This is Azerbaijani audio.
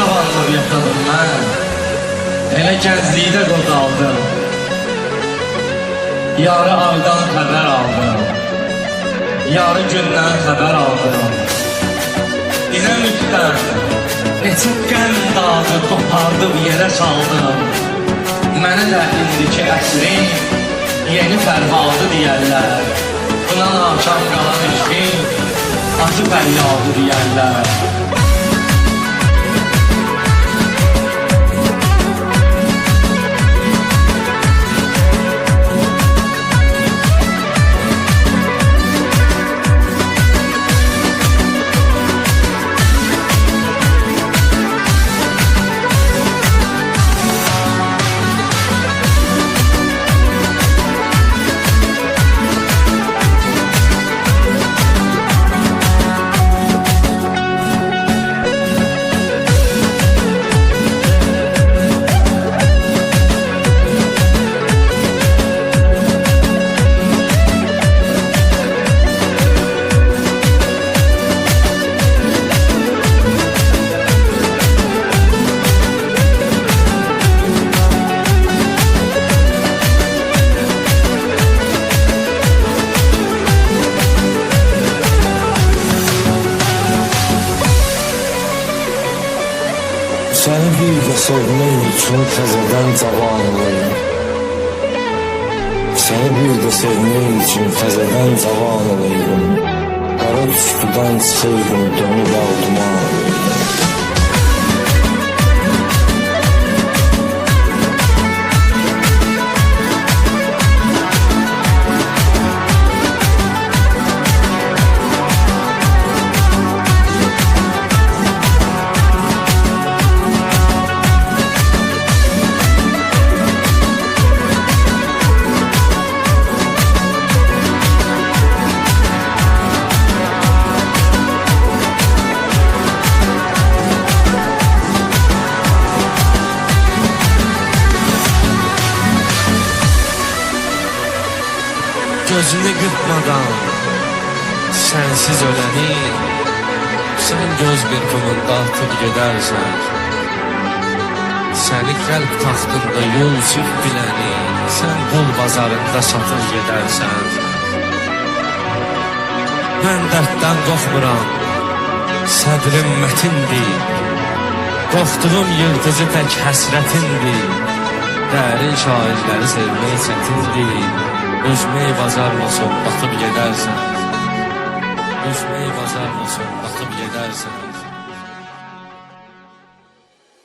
cavanlıq yaşadım mən, elə gənclikdə qocaldım. Yarı aydan xəbər aldım, yarı gündən xəbər aldım. Dinəmikdən neçə qəm dağı qopardıb yerə saldım. Mənə də indiki əsrin yeni fərhadı deyərlər. Buna nakam qalan işin acı fəryadı deyərlər. Səni bir də sevmək üçün təzədən cavanlıyım. Səni bir də sevmək üçün təzədən cavanlıyım. Qara tüstüdən çıxırdım, dönüb aldıma alıyım. Gözünü qırpmadan sensiz öləni, sen göz qırpımında atıb gedərsən. Səni qəlb taxtında Yusuf biləni, sen qul bazarında satıb gedərsən. Mən dərddən qorxmuram, sədrim mətindir. Qorxduğum yıldızı tək həsrətindir. Dərin şairləri sevmək çətindir. Üzmeyi bazar olsun, bakıp gidersen. Üzmeyi bazar olsun, bakıp gidersen.